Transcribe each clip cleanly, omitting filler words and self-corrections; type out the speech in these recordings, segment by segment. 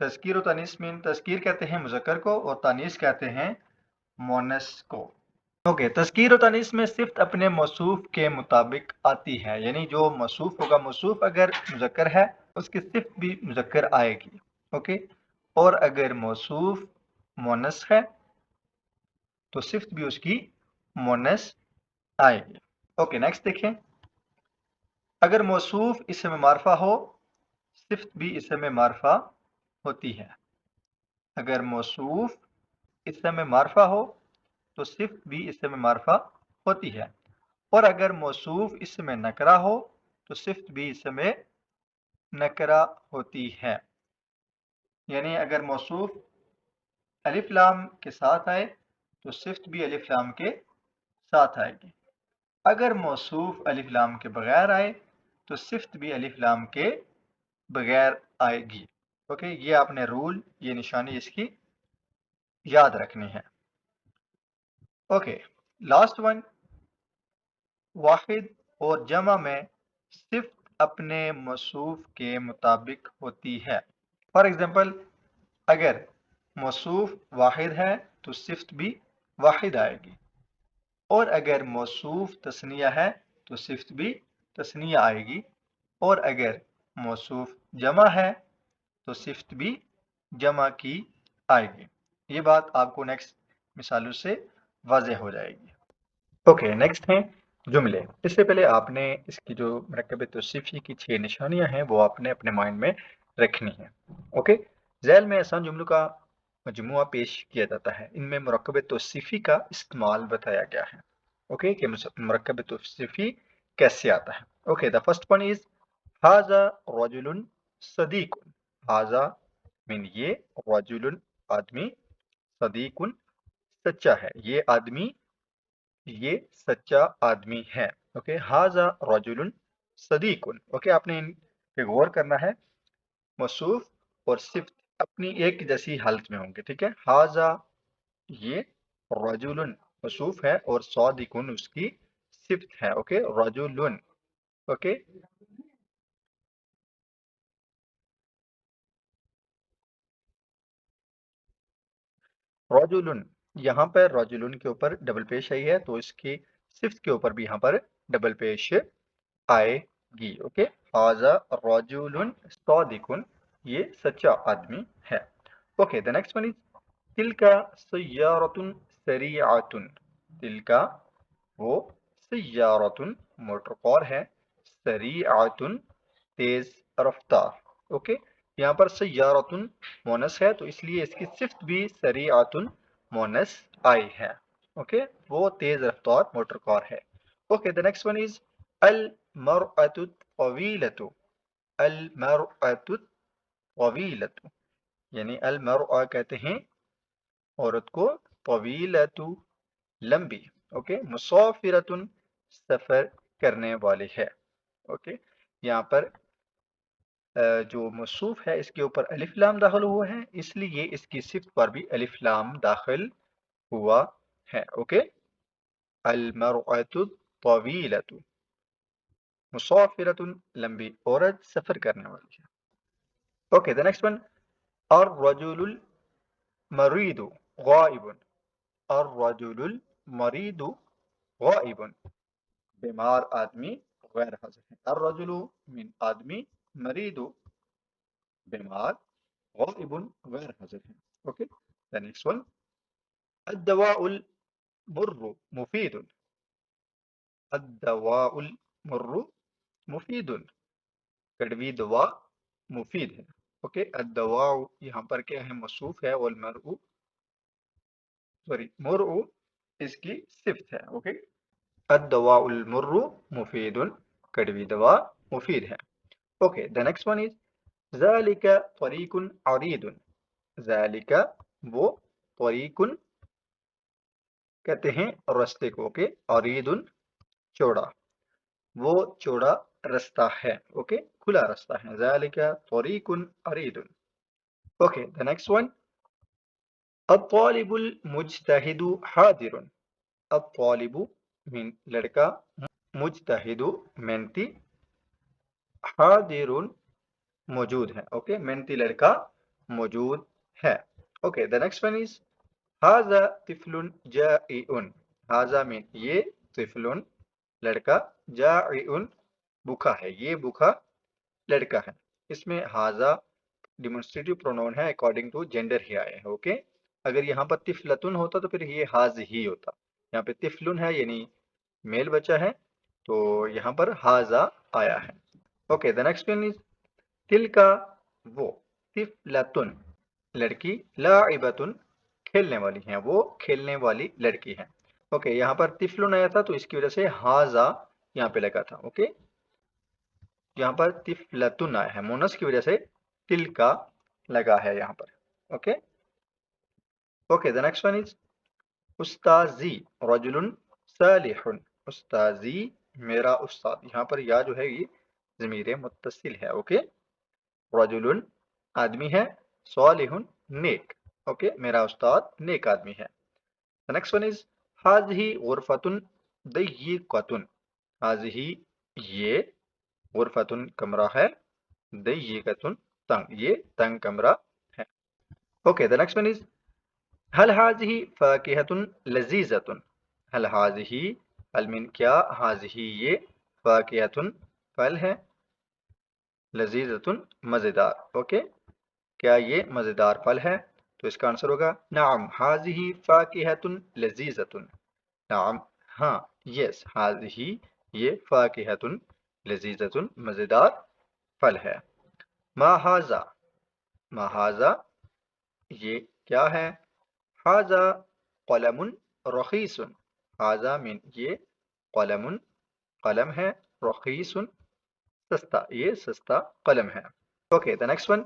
تذکیر و تانیث مین تذکیر کہتے ہیں مذکر کو اور تانیث کہتے ہیں مونس کو. اوکے تذکیر و تانیث میں صفت اپنے موصوف کے مطابق آتی ہے، یعنی جو موصوف ہوگا، موصوف اگر مذکر ہے اس کی صفت بھی مذکر آئے گی. اوکے اور اگر موصوف مونس ہے تو صفت بھی اس کی مونس آئے گی. اوکے نیکسٹ دیکھیں. اگر موصوف اسم معرفہ ہو صفت بھی اسم معرفہ ہوتی ہے. اگر موصوف اسم معرفہ ہو تو صفت بھی اسم معرفہ ہوتی ہے، اور اگر موصوف اسم نکرہ ہو تو صفت بھی اسم نکرہ ہوتی ہے. یعنی اگر موصوف الف لام کے ساتھ آئے تو صفت بھی الف لام کے ساتھ آئے گی. اگر موصوف الف لام کے بغیر آئے تو صفت بھی الف لام کے بغیر آئے گی. اوکے یہ آپ نے رول، یہ نشانی اس کی یاد رکھنی ہے. اوکے لاسٹ ون، واحد اور جمع میں صفت اپنے موصوف کے مطابق ہوتی ہے. فار ایگزامپل اگر موصوف واحد ہے تو صفت بھی واحد آئے گی، اور اگر موصوف تثنیہ ہے تو صفت بھی تثنیہ آئے گی، اور اگر موصوف جمع ہے تو صفت بھی جمع کی آئے گی. یہ بات آپ کو نیکسٹ مثالوں سے واضح ہو جائے گی. اوکے نیکسٹ ہیں جملے. اس سے پہلے آپ نے اس کی جو مرکب توصیفی کی 6 نشانیاں ہیں وہ آپ نے اپنے مائنڈ میں رکھنی ہیں. اوکے ذیل میں آسان جملوں کا مجموعہ پیش کیا جاتا ہے، ان میں مرکب توصیفی کا استعمال بتایا گیا ہے. اوکے کہ مرکب توصیفی کیسے آتا ہے. Okay the first one is هذا رجل صدیق. هذا مین یہ، رجل آدمی، صدیق سچا ہے، یہ آدمی یہ سچا آدمی ہے. اوکے هذا رجل صدیق. اوکے آپ نے ان پہ غور کرنا ہے، موصوف اور صفت اپنی ایک جیسی حالت میں ہوں گے. ٹھیک ہے هذا یہ رجل موصوف ہے اور صادق اس کی صفت ہے. اوکے رجل. اوکے رجل یہاں پر رجل کے اوپر ڈبل پیش آئی ہے تو اس کی صفت کے اوپر بھی یہاں پر ڈبل پیش آئے گی. اوکے هذا رجل صادق یہ سچا آدمی ہے. Okay the next one is تلک سیارۃ سریعۃ. تلک وہ سیارۃ موٹر کار ہے، سریعۃ تیز رفتار. اوکے یہاں پر سیارۃ مونس ہے تو اس لیے اس کی صفت بھی سریعۃ مونس آئی ہے. اوکے وہ تیز رفتار موٹر کار ہے. Okay the next one is المرأة الطویلۃ. المرأة الطویلۃ یعنی المرأة کہتے ہیں عورت کو، طویلۃ لمبی. اوکے مسافرۃ سفر کرنے والے ہے. اوکے یہاں پر جو موصوف ہے اس کے اوپر الف لام داخل ہوا ہے، اس لیے اس کی صفت پر بھی الف لام داخل ہوا ہے. اوکے المرأة الطویلۃ مسافرۃ لمبی عورت سفر کرنے والی ہے. اوکے the next one الرجل المریض غائب. الرجل المریض غائب بیمار آدمی غیر حاضر ہے. الرجل من آدمی، مریض بیمار، غائب غیر حاضر ہے. اوکے the next one الدواء المر مفید. الدواء المر مفید کڑوی دوا مفید ہے. اوکے الدواء یہاں پر کیا ہے موصوف ہے، والمرء مرء اس کی صفت ہے. اوکے الدواء المر مفید کڑوی دوا مفید ہے. Okay the next one is ذالک طریق عریض. ذالک وہ، طریق کہتے ہیں رستے کو. اوکے عریض چوڑا، وہ چوڑا رستہ ہے. اوکے کھلا رستہ ہے. ذالک طریق عریض. اوکے the next one الطالب المجتہد حاضر. الطالب من لڑکا، مجتہد محنتی، حاضر موجود ہے. اوکے محنتی لڑکا موجود ہے. Okay, the next one is هذا طفل جائع. هذا mean یہ طفل لڑکا جائع بھوکا ہے. یہ بھوکا لڑکا ہے. اس میں هذا ڈیمونسٹریٹو پرونون ہے اکارڈنگ ٹو جینڈر ہی آئے ہیں. اوکے اگر یہاں پر طفلتن ہوتا تو پھر یہ هذه ہوتا. یہاں پہ طفل ہے یعنی میل بچہ ہے تو یہاں پر هذا آیا ہے. Okay the next one is تلکا وہ طفلتن لڑکی لاعبتن کھیلنے والی ہیں. وہ کھیلنے والی لڑکی ہے. اوکے یہاں پر طفلن آیا تھا تو اس کی وجہ سے ہاذا یہاں پہ لگا تھا. اوکے یہاں پر طفلتن آیا ہے مونس کی وجہ سے تلکا لگا ہے یہاں پر. Okay okay the next one is استاذی رجل صالح. استاذی میرا استاد. یہاں پر یا جو ہے یہ ضمیر متصل ہے. اوکے رجل آدمی ہے صالح نیک. اوکے میرا استاد نیک آدمی ہے. The next one is هذه غرفة ضيقة. هذه یہ غرفتن کمرہ ہے ضيقة تنگ. یہ تنگ کمرہ ہے. Okay the next one is هل هذه فاكهة لذيذة. هل هذه هل من کیا هذه یہ فاكهة پھل ہے لذیذة مزیدار. اوکے کیا یہ مزیدار پھل ہے تو اس کا آنسر ہوگا نعم هذه فاكهة لذيذة. نعم ہاں یس هذه یہ فاكهة لذیذة مزیدار پھل ہے. ما هذا ما هذا یہ کیا ہے هذا قلم رخیص. هذا من یہ قلم قلم ہے رخیص سستا. یہ سستا قلم ہے. اوکے the next one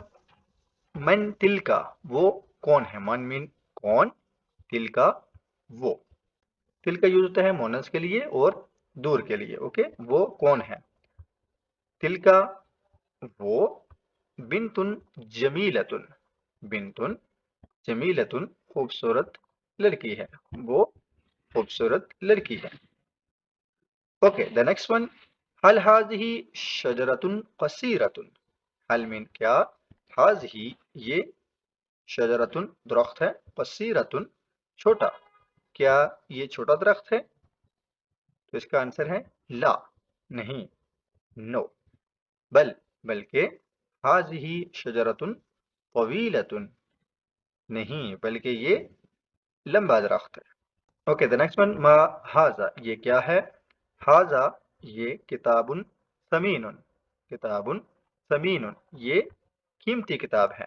من تلکا وہ کون ہے. من مین کون تلکا وہ. تلکا یوز ہوتا ہے مونس کے لیے اور دور کے لیے. اوکے وہ کون ہے. تلکا وہ بنتن جمیلتن. بنتن جمیلتن خوبصورت لڑکی ہے. وہ خوبصورت لڑکی ہے. اوکے the next one هل هذه شجرة قصيرة. هل من کیا هذه یہ شجرة درخت ہے قصيرة چھوٹا. کیا یہ چھوٹا درخت ہے تو اس کا آنسر ہے لا نہیں نو بلکہ هذه شجرة طويلة نہیں بلکہ یہ لمبا درخت ہے. اوکے the next one ما هذا یہ کیا ہے. هذا یہ کتاب ثمین. کتاب ثمین یہ قیمتی کتاب ہے.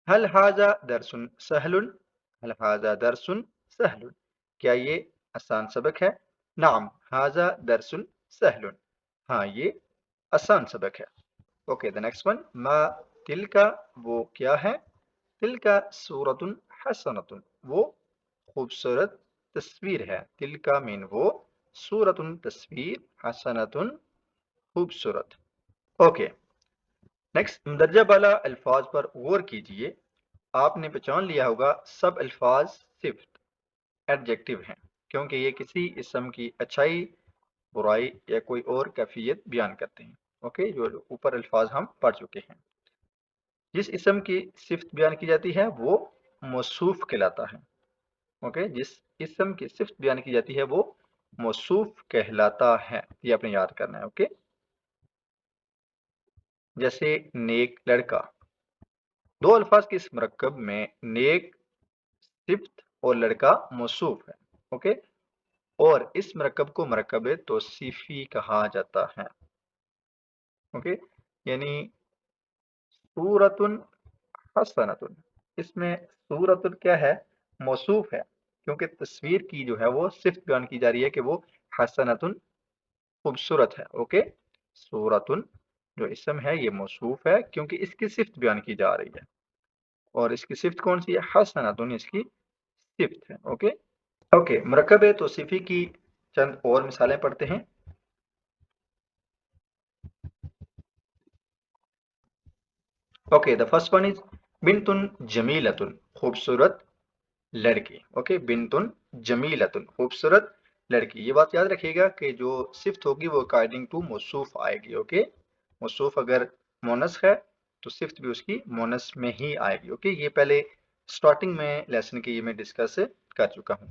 هل هذا درس سهل. هل هذا درس سهل کیا یہ آسان سبق ہے. نعم هذا درس سهل ہاں یہ آسان سبق ہے. اوکے the next one ما تلکا وہ کیا ہے. تلکا صورت حسنۃ وہ خوبصورت تصویر ہے. تلکا مین وہ صورت تصویر حسنۃ خوبصورت. اوکے نیکسٹ مندرجہ بالا الفاظ پر غور کیجئے. آپ نے پہچان لیا ہوگا سب الفاظ صفت ایڈجیکٹو ہیں کیونکہ یہ کسی اسم کی اچھائی برائی یا کوئی اور کیفیت بیان کرتے ہیں. اوکے جو اوپر الفاظ ہم پڑھ چکے ہیں. جس اسم کی صفت بیان کی جاتی ہے وہ موصوف کہلاتا ہے. اوکے جس اسم کی صفت بیان کی جاتی ہے وہ موصوف کہلاتا ہے. یہ آپ نے یاد کرنا ہے. اوکے جیسے نیک لڑکا. دو الفاظ کے اس مرکب میں نیک صفت اور لڑکا موصوف ہے. اوکے اور اس مرکب کو مرکب توصیفی کہا جاتا ہے. اوکے یعنی صورت حسنۃ. اس میں صورت کیا ہے موصوف ہے کیونکہ تصویر کی جو ہے وہ صفت بیان کی جا رہی ہے کہ وہ حسنۃ خوبصورت ہے. اوکے صورت جو اسم ہے یہ موصوف ہے کیونکہ اس کی صفت بیان کی جا رہی ہے اور اس کی صفت کون سی ہے حسنۃ اس کی صفت ہے. اوکے اوکے مرکب توصیفی کی چند اور مثالیں پڑھتے ہیں. Okay the first one is بنتن جمیلتن خوبصورت لڑکی. اوکے بنتن جمیلتن خوبصورت لڑکی. یہ بات یاد رکھیے گا کہ جو صفت ہوگی وہ اکارڈنگ ٹو موصوف آئے گی. اوکے موصوف اگر مونس ہے تو صفت بھی اس کی مونس میں ہی آئے گی. اوکے, یہ پہلے اسٹارٹنگ میں لیسن کے یہ میں ڈسکس کر چکا ہوں.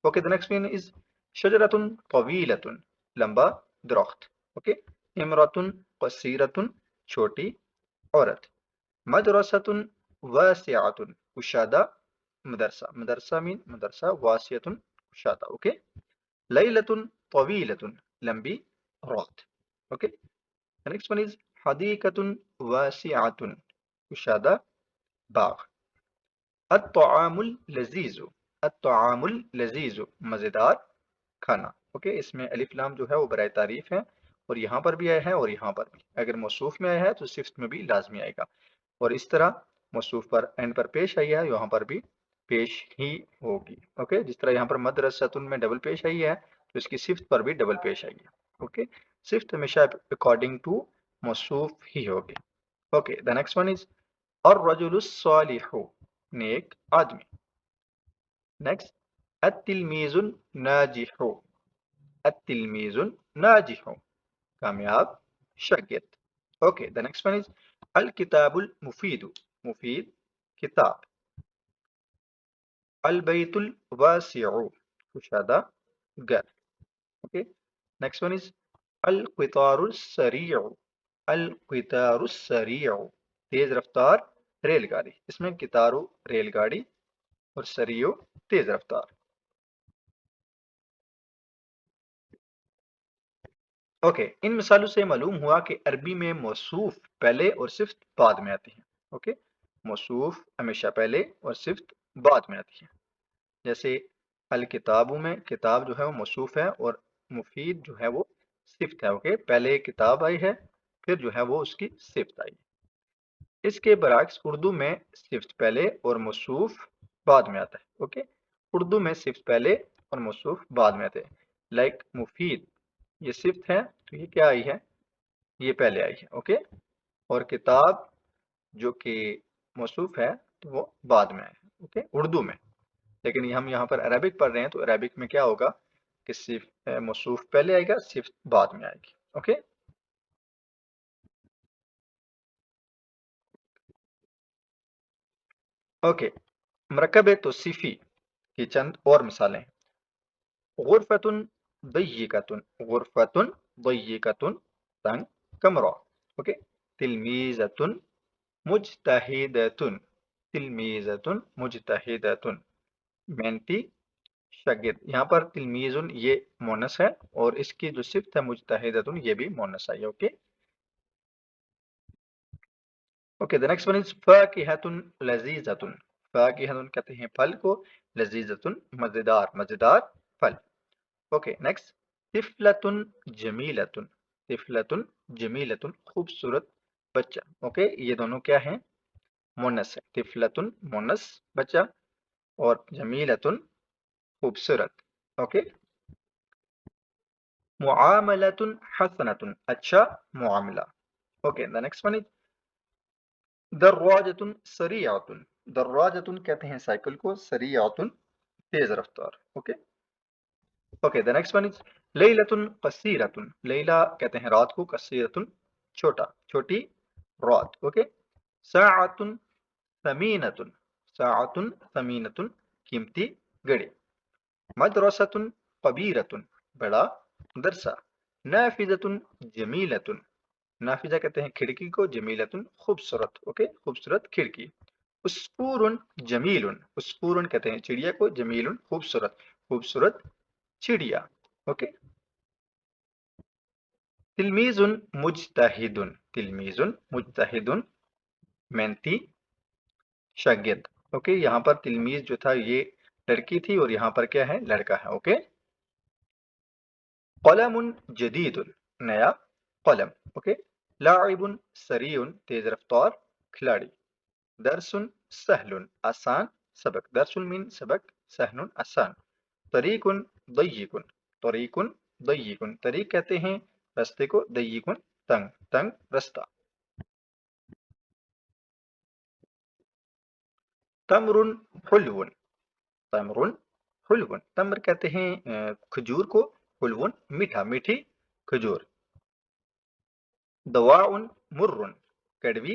Okay, the next one is شجرتن طویلتن, لمبا درخت. اوکے, امراتن قصیرتن, چھوٹی عورت. مدرستن واسعتن, کشادہ مدرسہ. مدرسہ مین مدرسہ, واسعتن کشادہ. اوکے, لیلتن طویلتن, لمبی رات. Okay, the next one is حدیقتن واسعتن, کشادہ باغ. الطعام اللذیذ, الطعام اللذیذ, مزیدار کھانا. اوکے, اس میں الف لام جو ہے وہ برائے تعریف ہے, اور یہاں پر بھی آیا ہے اور یہاں پر بھی. اگر موصوف میں آیا ہے تو صفت میں بھی لازمی آئے گا, اور اس طرح موصوف پر اینڈ پر پیش آئی ہے یہاں پر بھی پیش ہی ہوگی. اوکے, جس طرح یہاں پر مدرستن میں ڈبل پیش آئی ہے تو اس کی صفت پر بھی ڈبل پیش آئی ہے. اوکے, صفت ہمیشہ اکارڈنگ ٹو موصوف ہی ہوگی. Okay, the next one is الرجل الصالح, نیک آدمی. نیکسٹ, التلمیذ الناجح, التلمیذ الناجح, کامیاب شاگرد. Okay, the next one is الکتاب المفید, مفید کتاب. البیت الواسع, کشادہ گھر. اوکے, next one is القطار السریع, القطار السریع, تیز رفتار ریل گاڑی. اس میں قطارو ریل گاڑی اور سریو تیز رفتار. اوکے, ان مثالوں سے معلوم ہوا کہ عربی میں موصوف پہلے اور صفت بعد میں آتی ہے. اوکے, موصوف ہمیشہ پہلے اور صفت بعد میں آتی ہے. جیسے الکتابوں میں کتاب جو ہے وہ موصوف ہے اور مفید جو ہے وہ صفت ہے. اوکے, پہلے کتاب آئی ہے پھر جو ہے وہ اس کی صفت آئی. اس کے برعکس اردو میں صفت پہلے اور موصوف بعد میں آتا ہے. اوکے, اردو میں صفت پہلے اور موصوف بعد میں آتے ہیں. لائک مفید, یہ صفت ہے تو یہ کیا آئی ہے, یہ پہلے آئی ہے. اوکے, اور کتاب جو کہ موصوف ہے تو وہ بعد میں آئے. اوکے, اردو میں. لیکن ہم یہاں پر عربک پڑھ رہے ہیں تو عربک میں کیا ہوگا کہ صرف موصوف پہلے آئے گا, صفت بعد میں آئے گی. اوکے, اوکے, مرکب توصیفی کی چند اور مثالیں. غرفتن ضیقتن, غرفتن ضیقتن, تنگ کمرہ. اوکے, تلمیذتن مجتہدتن, تلمیذتن مجتہدتن, محنتی شاگرد. یہاں پر تلمیذن یہ مونس ہے اور اس کی جو صفت ہے مجتہدتن یہ بھی مونس آئی ہے. Okay, okay, the next one is فاکہۃ لذیذۃ. فاکہۃ کہتے ہیں پھل کو, لذیذۃ مزیدار, مزیدار پھل. اوکے, نیکسٹ, طفلۃ جمیلۃ, طفلۃ جمیلۃ, خوبصورت بچہ. اوکے, یہ دونوں کیا ہیں, مونس ہے. طفلۃ مونس بچہ اور جمیلۃ خوبصورت. اوکے, معاملۃ حسنۃ, اچھا معاملہ. Okay, the next one is دراجۃ سریعۃ. دراجۃ کہتے ہیں سائیکل کو, سریعۃ تیز رفتار. Okay, okay, the next one is لیلۃ قصیرۃ. لیلہ کہتے ہیں رات کو, قصیرۃ چھوٹا, چھوٹی رات. اوکے, ساعۃ ثمینۃ. ساعۃ ثمینۃ, قیمتی گھڑی. مدرسۃ کبیرۃ, بڑا مدرسہ. نافذۃ جمیلۃ. نافذہ کہتے ہیں کھڑکی کو, جمیلۃ خوبصورت. اوکے, خوبصورت کھڑکی. عصفور جمیل. عصفور کہتے ہیں چڑیا کو, جمیل خوبصورت, خوبصورت چڑیا. اوکے, تلمیذ مجتہد. تلمیذ مجتہد, محنتی شاگرد. اوکے, یہاں پر تلمیذ جو تھا یہ لڑکی تھی اور یہاں پر کیا ہے, لڑکا ہے. اوکے, قلم جدید, نیا قلم. اوکے, لاعب سریع, تیز رفتار کھلاڑی. درس سہل, آسان سبق. درس مین سبق, سہل آسان. طریق ضیق. طریق ضیق, طریق کہتے ہیں رستے کو, ضیق تنگ, تنگ رستہ. تمر حلو. تمر حلو, تمر کہتے ہیں کھجور کو, حلو میٹھا, میٹھی کھجور. دواء مر, کڑوی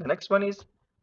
The next one is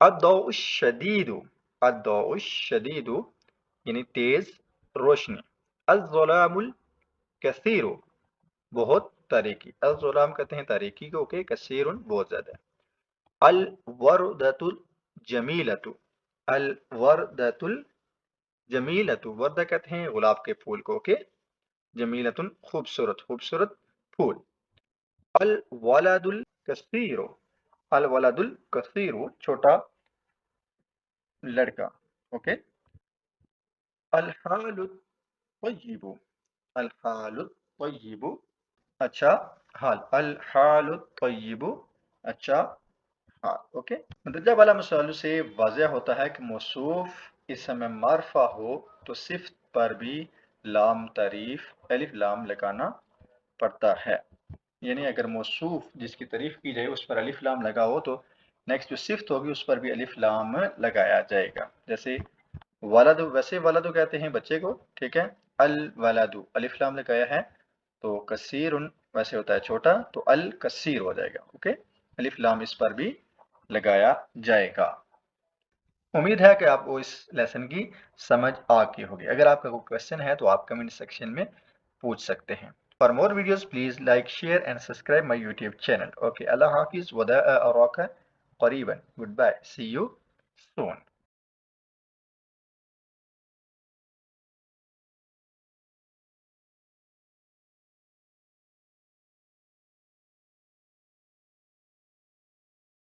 الضوء الشدید، الضوء الشدید یعنی تیز روشنی. الظلام الکثیر بہت تاریکی، الظلام کہتے ہیں تاریکی کو، کہ کثیر بہت زیادہ. الوردۃ الجمیلۃ، الوردۃ الجمیلۃ، وردہ کہتے ہیں گلاب کے پھول کو، کہ جمیلۃ خوبصورت، خوبصورت پھول. الولد الکثیر، الولد الکثیر چھوٹا لڑکا. اوکے. الحال الطیب، الحال الطیب اچھا حال، الحال الطیب اچھا حال. اوکے. مندرجہ بالا مثالوں سے واضح ہوتا ہے کہ موصوف اسم معرفہ ہو تو صفت پر بھی لام تعریف الف لام لگانا پڑتا ہے. یعنی اگر موصوف جس کی تعریف کی جائے اس پر الف لام لگا ہو تو نیکسٹ جو صفت ہوگی اس پر بھی الف لام لگایا جائے گا. جیسے ولد، ویسے ولد کہتے ہیں بچے کو، ٹھیک ہے. الولد الف لام لگایا ہے. تو کثیر ویسے ہوتا ہے چھوٹا، تو الکثیر ہو جائے گا. اوکے. الف لام اس پر بھی لگایا جائے گا. امید ہے کہ آپ کو اس لیسن کی سمجھ آ گئی ہوگی. اگر آپ کا کوئی کوشچن ہے تو آپ کمنٹ سیکشن میں پوچھ سکتے ہیں. For more videos, please like, share and subscribe my YouTube channel. Okay, Allah Hafiz, wada araka qariban. Goodbye. See you soon.